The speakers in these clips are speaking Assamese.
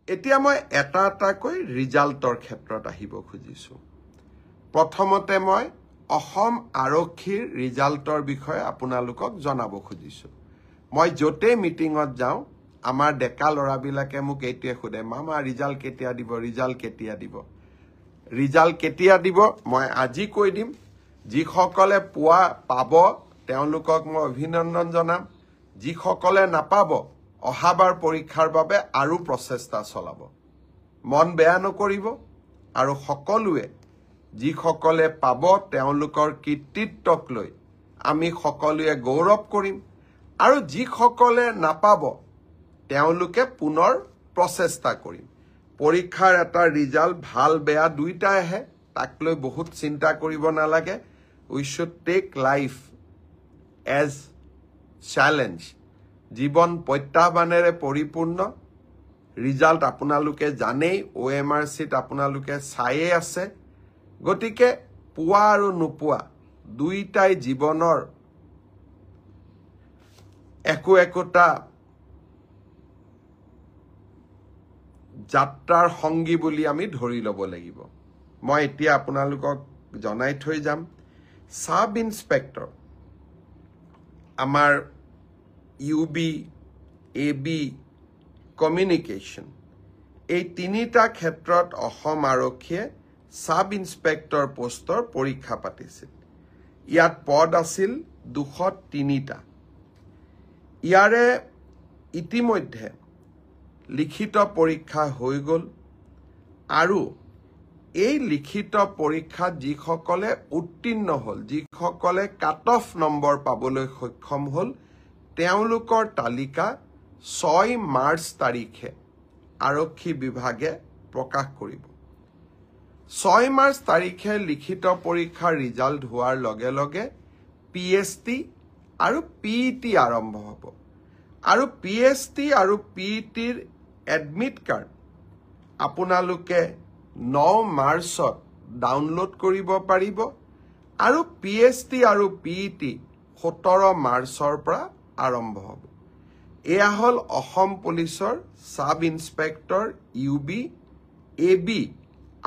এতিয়া মই এটা এটাকৈ ৰিজাল্টৰ ক্ষেত্ৰত আহিব খুজিছো প্ৰথমতে মই অসম আৰক্ষীৰ ৰিজাল্টৰ বিষয়ে আপোনালোকক জনাব খুজিছো মই যতে মিটিংত যাও আমাৰ ডেকা লৰাবিলাকে মোক এইটোৱে খুদে মামা ৰিজাল্ট কেতিয়া দিব মই আজি কৈ দিম যিসকলে পাব তেওঁলোকক মই অভিনন্দন জনাম যিসকলে নাপাব অহাবাৰ পৰীক্ষাৰ বাবে আৰু প্ৰচেষ্টা চলাব মন বেয়া নকৰিব আৰু সকলোৱে যিসকলে পাব তেওঁলোকৰ কৃতিত্বক লৈ আমি সকলোৱে গৌৰৱ কৰিম আৰু যিসকলে নাপাব তেওঁলোকে পুনৰ প্ৰচেষ্টা কৰিম পৰীক্ষাৰ এটা ৰিজাল্ট ভাল বেয়া দুইটা আহে তাক লৈ বহুত চিন্তা কৰিব নালাগে we should take life as challenge জীৱন প্ৰত্যাহ্বানেৰে পৰিপূৰ্ণ ৰিজাল্ট আপোনালোকে জানেই OMRCত আপোনালোকে চাইয়ে আছে গতিকে পোৱা আৰু নোপোৱা দুইটাই জীৱনৰ একোটা যাত্ৰাৰ সংগী বুলি আমি ধৰি ল'ব লাগিব মই এতিয়া আপোনালোকক জনাই থৈ যাম সাব ইন্সপেক্টৰ আমাৰ UB AB কমিউনিকেশ্যন এই তিনিটা ক্ষেত্ৰত অসম আৰক্ষীয়ে সাব ইন্সপেক্টৰ পোষ্টৰ পৰীক্ষা পাতিছিল ইয়াত পদ আছিল 203টা ইয়াৰে ইতিমধ্যে লিখিত পৰীক্ষা হৈ গল আৰু এই লিখিত পৰীক্ষাত যিসকলে উত্তীৰ্ণ হল যিসকলে কাট অফ নম্বৰ পাবলৈ সক্ষম হল তেওঁলোকৰ তালিকা 6 মাৰ্চ তাৰিখে আৰক্ষী বিভাগে প্ৰকাশ কৰিব 6 মাৰ্চ তাৰিখে লিখিত পৰীক্ষাৰ ৰিজাল্ট হোৱাৰ লগে লগে PST আৰু PET আৰম্ভ হ'ব আৰু PST আৰু PETৰ এডমিট কাৰ্ড আপোনালোকে 9 মাৰ্চত ডাউনলোড কৰিব পাৰিব আৰু PST আৰু PET 17 মাৰ্চৰ পৰা আৰম্ভ হ'ব এয়া হল অসম পুলিচৰ সাব ইন্সপেক্টৰ UB AB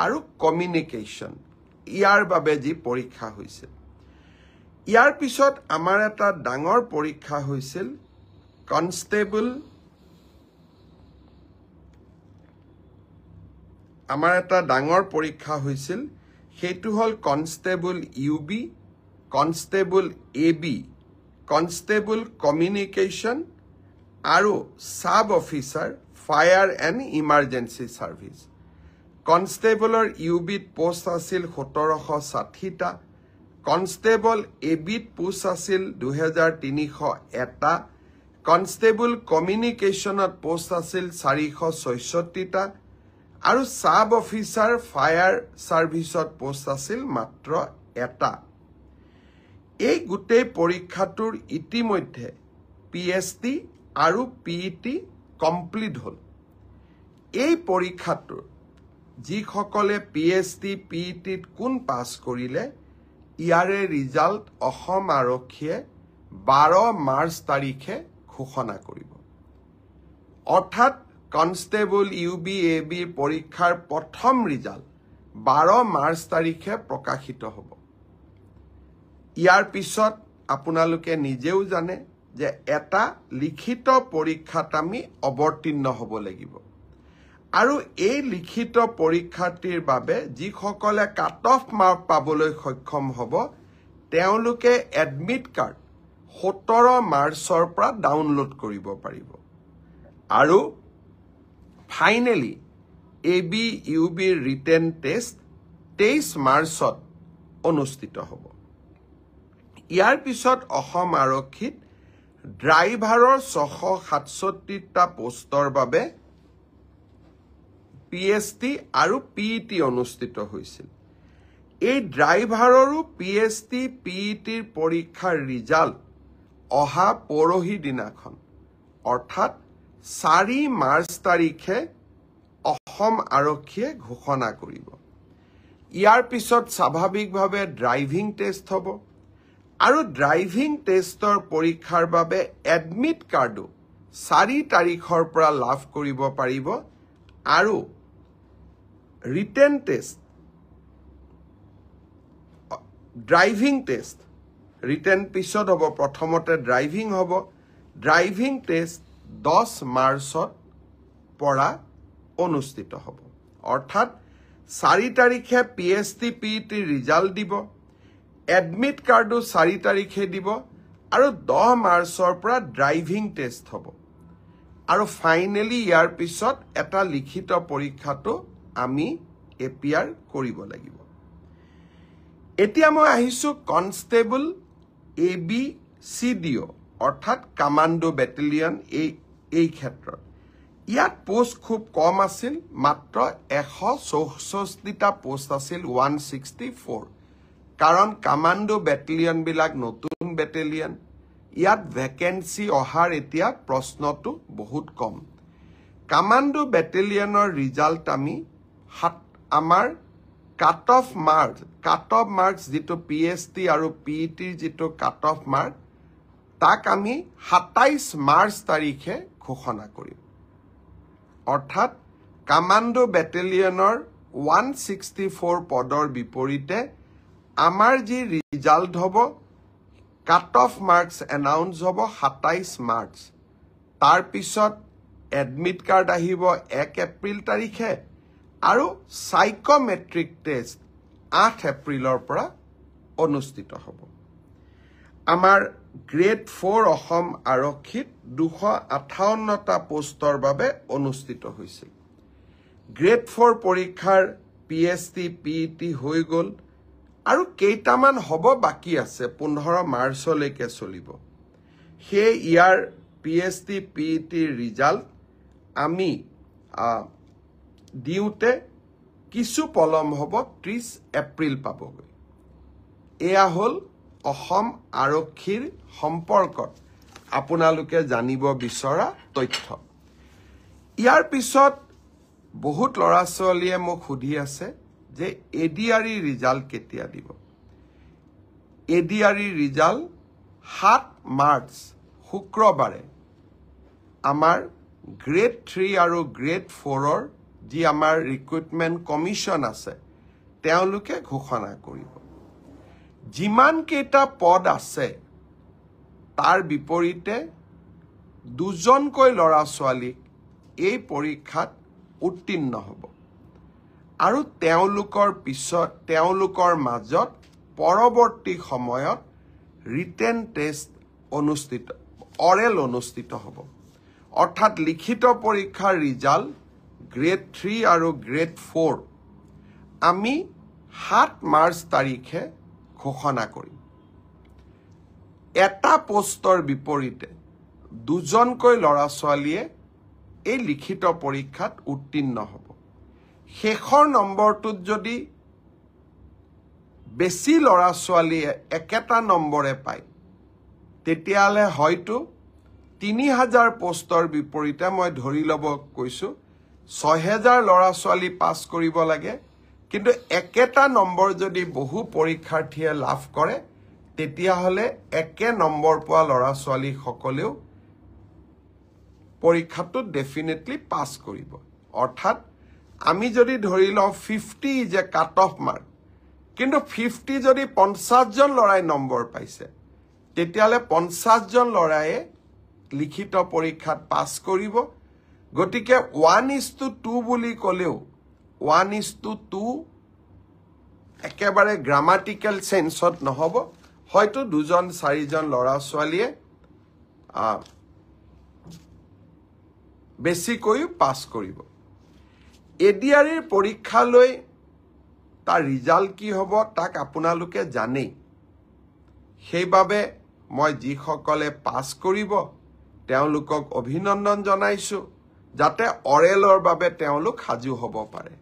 আৰু কমিউনিকেশ্যন ইয়াৰ বাবে যি পৰীক্ষা হৈছিল ইয়াৰ পিছত আমাৰ এটা ডাঙৰ পৰীক্ষা হৈছিল কনষ্টেবল সেইটো হল constable UB constable AB constable communication আৰু sub officer fire and emergency service কনষ্টেবলৰ UBত পোষ্ট আছিল 1760টা কনষ্টেবল ABত পোষ্ট আছিল 2301টা কনষ্টেবল কমিউনিকেশ্যনত পোষ্ট আছিল 466টা আৰু সাব অফিচাৰ ফায়াৰ সাৰ্ভিসত পোষ্ট আছিল মাত্ৰ এটা এই গোটেই পৰীক্ষাটোৰ ইতিমধ্যে PST আৰু PET কমপ্লিট হল এই পৰীক্ষাটোৰ যিসকলে PST PETত কোন পাছ কৰিলে ইয়াৰে ৰিজাল্ট অসম আৰক্ষীয়ে 12 মাৰ্চ তাৰিখে ঘোষণা কৰিব অৰ্থাৎ কনষ্টেবল UB AB পৰীক্ষাৰ প্ৰথম ৰিজাল্ট 12 মাৰ্চ তাৰিখে প্ৰকাশিত হ'ব ইয়াৰ পিছত আপোনালোকে নিজেও জানে যে এটা লিখিত পৰীক্ষাত আমি অৱতীৰ্ণ হ'ব লাগিব আৰু এই লিখিত পৰীক্ষাটিৰ বাবে যিসকলে কাট অফ মাৰ্ক পাবলৈ সক্ষম হ'ব তেওঁলোকে এডমিট কাৰ্ড 17 মাৰ্চৰ পৰা ডাউনলোড কৰিব পাৰিব আৰু finally AB UB written test 23 মাৰ্চত অনুষ্ঠিত হ'ব ইয়াৰ পিছত অসম আৰক্ষীত ড্ৰাইভাৰৰ 667টা পোষ্টৰ বাবে PST আৰু PET অনুষ্ঠিত হৈছিল এই ড্ৰাইভাৰৰো PST PETৰ পৰীক্ষাৰ ৰিজাল্ট অহা পৰহি দিনাখন অৰ্থাৎ 4 মাৰ্চ তাৰিখে অসম আৰক্ষীয়ে ঘোষণা কৰিব ইয়াৰ পিছত স্বাভাৱিকভাৱে ড্ৰাইভিং টেষ্ট হ'ব আৰু ড্ৰাইভিং টেষ্টৰ পৰীক্ষাৰ বাবে এডমিট কাৰ্ডো 4 তাৰিখৰ পৰা লাভ কৰিব পাৰিব আৰু written test driving test written পিছত হ'ব প্ৰথমতে ড্ৰাইভিং হ'ব ড্ৰাইভিং টেষ্ট 10 মাৰ্চত পৰা অনুষ্ঠিত হ'ব অৰ্থাৎ 4 তাৰিখে PST PET ৰিজাল্ট দিব এডমিট কাৰ্ডো 4 তাৰিখে দিব আৰু 10 মাৰ্চৰ পৰা ড্ৰাইভিং টেষ্ট হ'ব আৰু ফাইনেলি ইয়াৰ পিছত এটা লিখিত পৰীক্ষাটো আমি এপিয়াৰ কৰিব লাগিব এতিয়া মই আহিছো কনষ্টেবল ABCDO অৰ্থাৎ কমান্ডো বেটেলিয়ন এই ক্ষেত্ৰত ইয়াত পোষ্ট খুব কম আছিল মাত্ৰ 164টা পোষ্ট আছিল 164 কাৰণ কমান্ডো বেটেলিয়ন বিলাক নতুন বেটেলিয়ন ইয়াত ভ্যাকেন্সি অহাৰ এতিয়া প্ৰশ্নটো বহুত কম কমান্ডো বেটেলিয়নৰ ৰিজাল্ট আমি আমাৰ কাট অফ মাৰ্কস যেটো PST আৰু PET যেটো কাট অফ মাৰ্ক তাক আমি 27 মাৰ্চ তাৰিখে ঘোষণা কৰিম অৰ্থাৎ কমান্ডো বেটেলিয়নৰ 164 পদৰ বিপৰীতে আমাৰ যি ৰিজাল্ট হ'ব কাট অফ মাৰ্কস এনাউন্স হ'ব 27 মাৰ্চ তাৰ পিছত এডমিট কাৰ্ড আহিব 1 এপ্ৰিল তাৰিখে আৰু সাইকোমেট্ৰিক টেষ্ট 8 এপ্ৰিলৰ পৰা অনুষ্ঠিত হ'ব আমাৰ গ্ৰেড 4 অসম আৰক্ষীত 258টা পোষ্টৰ বাবে অনুষ্ঠিত হৈছিল গ্ৰেড 4 পৰীক্ষাৰ PST PET হৈ গল আৰু কেইটামান হ'ব বাকি আছে 15 মাৰ্চলৈকে চলিব হে ইয়াৰ PST PET ৰিজাল্ট আমি দিউতে কিছু পলম হ'ব 30 এপ্ৰিল পাবগৈ এয়া হল অসম আৰক্ষীৰ সম্পৰ্কত আপোনালোকে জানিব বিচৰা তথ্য ইয়াৰ পিছত বহুত লৰা ছোৱালীয়ে মোক সুধি আছে যে ADRE ৰিজাল্ট কেতিয়া দিব ADRE ৰিজাল্ট 7 মাৰ্চ শুক্ৰবাৰে আমাৰ গ্ৰেড 3 আৰু গ্ৰেড 4ৰ যি আমাৰ ৰিক্ৰুটমেন্ট কমিশন আছে তেওঁলোকে ঘোষণা কৰিব যিমান কেইটা পদ আছে তাৰ বিপৰীতে দুজনকৈ লৰা ছোৱালী এই পৰীক্ষাত উত্তীৰ্ণ হ'ব আৰু তেওঁলোকৰ মাজত পৰৱৰ্তী সময়ত ৰিটেন টেষ্ট অৰেল অনুষ্ঠিত হ'ব অৰ্থাৎ লিখিত পৰীক্ষাৰ ৰিজাল্ট গ্ৰেড 3 আৰু গ্ৰেড 4 আমি 7 মাৰ্চ তাৰিখে ঘোষণা কৰিম এটা পোষ্টৰ বিপৰীতে দুজনকৈ লৰা ছোৱালীয়ে এই লিখিত পৰীক্ষাত উত্তীৰ্ণ হ'ব শেষৰ নম্বৰটোত যদি বেছি লৰা ছোৱালীয়ে একেটা নম্বৰে পায় তেতিয়ালে হয়তো 3000 পোষ্টৰ বিপৰীতে মই ধৰি লব কৈছো 6000 লৰা ছোৱালী পাস কৰিব লাগে কিন্তু একেটা নম্বৰ যদি বহু পৰীক্ষাৰ্থীয়ে লাভ কৰে তেতিয়া হলে একে নম্বৰ পোৱা লৰা ছোৱালী সকলেও পৰীক্ষাটো ডেফিনেটলি পাস কৰিব অৰ্থাৎ আমি যদি ধৰি লও 50 is a cut off mark কিন্তু 50 যদি 50 জন লৰাই নম্বৰ পাইছে তেতিয়ালে 50 জন লৰায়ে লিখিত পৰীক্ষাত পাস কৰিব গতিকে 1:2 বুলি কলেও 1:2 একেবাৰে গ্ৰামাটিক্যাল সেন্সত নহব হয়তো দুজন চাৰিজন লৰা ছোৱালীয়ে বেছিকৈ পাস কৰিব ADRE পৰীক্ষালৈ তাৰ ৰিজাল্ট কি হ'ব তাক আপোনালোকে জানেই সেইবাবে মই যিসকলে পাস কৰিব তেওঁলোকক অভিনন্দন জনাইছো যাতে অৰেলৰ বাবে তেওঁলোক হাজু হ'ব পাৰে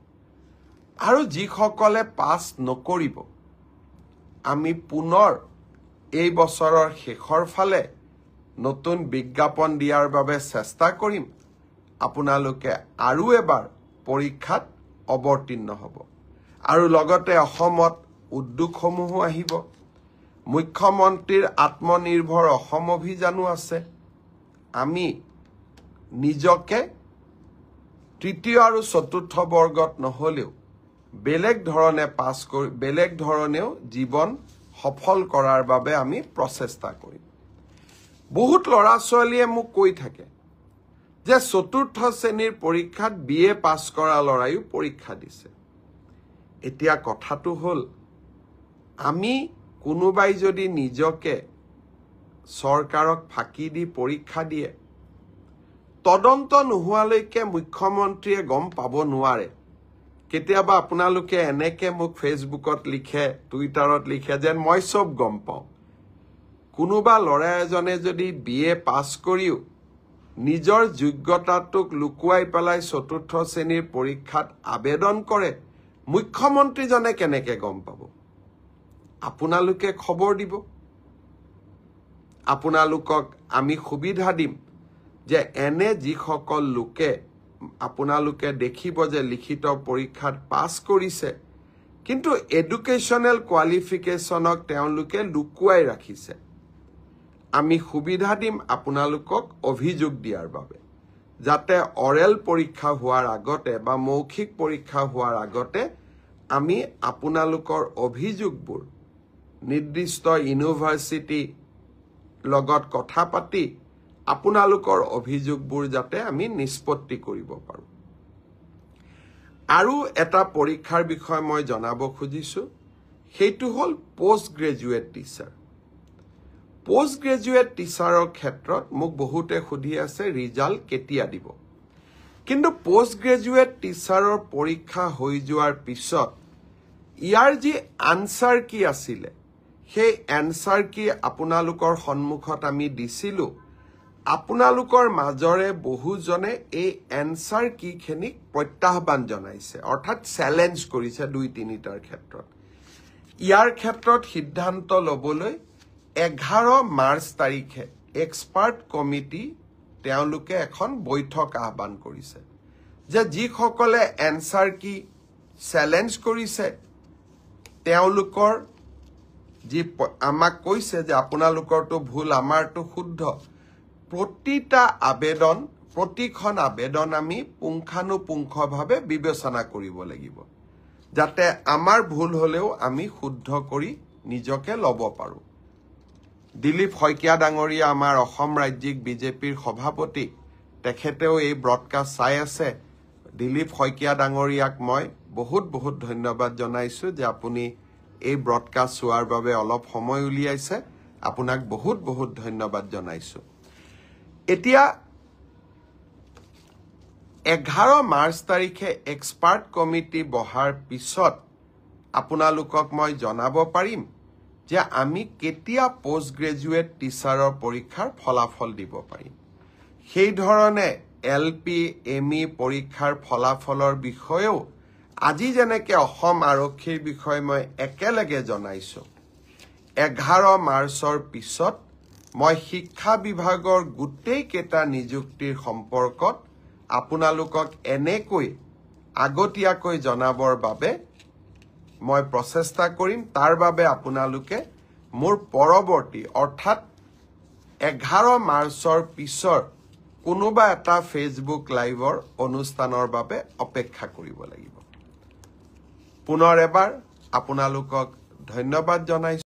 আৰু যিসকলে পাস নকৰিব আমি পুনৰ এই বছৰৰ শেষৰ ফালে নতুন বিজ্ঞাপন দিয়াৰ বাবে চেষ্টা কৰিম আপোনালোকে আৰু এবাৰ পৰীক্ষাত অৱতীৰ্ণ হ'ব আৰু লগতে অসমত উদ্যোগসমূহ আহিব মুখ্যমন্ত্ৰীৰ আত্মনিৰ্ভৰ অসম অভিযানো আছে আমি নিজকে তৃতীয় আৰু চতুৰ্থ বৰ্গত নহলেও বেলেগ ধৰণে পাছ কৰি বেলেগ ধৰণেও জীৱন সফল কৰাৰ বাবে আমি প্ৰচেষ্টা কৰিম বহুত ল'ৰা ছোৱালীয়ে মোক কৈ থাকে যে চতুৰ্থ শ্ৰেণীৰ পৰীক্ষাত বিএ পাছ কৰা ল'ৰাইও পৰীক্ষা দিছে এতিয়া কথাটো হ'ল আমি কোনোবাই যদি নিজকে চৰকাৰক ফাঁকি দি পৰীক্ষা দিয়ে তদন্ত নোহোৱালৈকে মুখ্যমন্ত্ৰীয়ে গম পাব নোৱাৰে কেতিয়াবা আপোনালোকে এনেকে মোক ফেচবুকত লিখে টুইটাৰত লিখে যেন মই সব গম পাওঁ কোনোবা ল'ৰা এজনে যদি বিএ পাছ কৰিও নিজৰ যোগ্যতাটোক লুকুৱাই পেলাই চতুৰ্থ শ্ৰেণীৰ পৰীক্ষাত আবেদন কৰে মুখ্যমন্ত্ৰীজনে কেনেকে গম পাব আপোনালোকে খবৰ দিব আপোনালোকক আমি সুবিধা দিম যে এনে যিসকল লোকে আপোনালোকে দেখিব যে লিখিত পৰীক্ষাত পাছ কৰিছে কিন্তু এডুকেশ্যনেল কোৱালিফিকেশ্যনক তেওঁলোকে লুকুৱাই ৰাখিছে আমি সুবিধা দিম আপোনালোকক অভিযোগ দিয়াৰ বাবে যাতে অৰেল পৰীক্ষা হোৱাৰ আগতে বা মৌখিক পৰীক্ষা হোৱাৰ আগতে আমি আপোনালোকৰ অভিযোগবোৰ নিৰ্দিষ্ট ইউনিভাৰ্চিটি লগত কথা পাতি আপোনালোকৰ অভিযোগবোৰ যাতে আমি নিষ্পত্তি কৰিব পাৰো আৰু এটা পৰীক্ষাৰ বিষয় মই জনাব খুজিছো সেইটো হ'ল post graduate teacher post graduate টিচাৰৰ ক্ষেত্ৰত মোক বহুতে সুধি আছে ৰিজাল্ট কেতিয়া দিব কিন্তু পোষ্ট গ্ৰেজুৱেট টিচাৰৰ পৰীক্ষা হৈ যোৱাৰ পিছত ইয়াৰ যি আনসাৰ কি আছিলে সেই আনসাৰ কি আপোনালোকৰ সন্মুখত আমি দিছিলো আপোনালোকৰ মাজৰে বহুজনে এই আনসাৰ কি খেনিক প্ৰত্যাহ্বান জনাইছে অৰ্থাৎ চ্যালেঞ্জ কৰিছে 2-3টাৰ ক্ষেত্ৰত ইয়াৰ ক্ষেত্ৰত সিদ্ধান্ত লবলৈ 11 মাৰ্চ তাৰিখে এক্সপাৰ্ট কমিটি তেওঁলোকে এখন বৈঠক আহ্বান কৰিছে যে যিসকলে আনসাৰ কি চ্যালেঞ্জ কৰিছে তেওঁলোকৰ যি আমাক কৈছে যে আপোনালোকৰটো ভুল আমাৰটো শুদ্ধ প্ৰতিটা আবেদন প্ৰতিখন আবেদন আমি পুংখানুপুংখভাৱে বিবেচনা কৰিব লাগিব যাতে আমাৰ ভুল হলেও আমি শুদ্ধ কৰি নিজকে লব পাৰো দিলীপ শইকীয়া ডাঙৰীয়া আমাৰ অসম ৰাজ্যিক বিজেপিৰ সভাপতি তেখেতেও এই ব্ৰডকাষ্ট চাই আছে দিলীপ শইকীয়া ডাঙৰীয়াক মই বহুত বহুত ধন্যবাদ জনাইছো যে আপুনি এই ব্ৰডকাষ্ট চোৱাৰ বাবে অলপ সময় উলিয়াইছে আপোনাক বহুত বহুত ধন্যবাদ জনাইছো এতিয়া 11 মাৰ্চ তাৰিখে এক্সপাৰ্ট কমিটি বহাৰ পিছত আপোনালোকক মই জনাব পাৰিম যে আমি কেতিয়া পোষ্ট গ্ৰেজুৱেট টিচাৰৰ পৰীক্ষাৰ ফলাফল দিব পাৰিম সেই ধৰণে এলপি এমই পৰীক্ষাৰ ফলাফলৰ বিষয়েও আজি যেনেকে অসম আৰক্ষীৰ বিষয়ে মই একেলগে জনাইছো 11 মাৰ্চৰ পিছত মই শিক্ষা বিভাগৰ গোটেই কেটা নিযুক্তিৰ সম্পৰ্কত আপোনালোকক এনেকৈ আগতীয়াকৈ জনাবৰ বাবে মই প্ৰচেষ্টা কৰিম তাৰ বাবে আপোনালোকে মোৰ পৰৱৰ্তী অৰ্থাৎ 11 মাৰ্চৰ পিছৰ কোনোবা এটা ফেসবুক লাইভৰ অনুষ্ঠানৰ বাবে অপেক্ষা কৰিব লাগিব পুনৰ এবাৰ আপোনালোকক ধন্যবাদ জনাইছো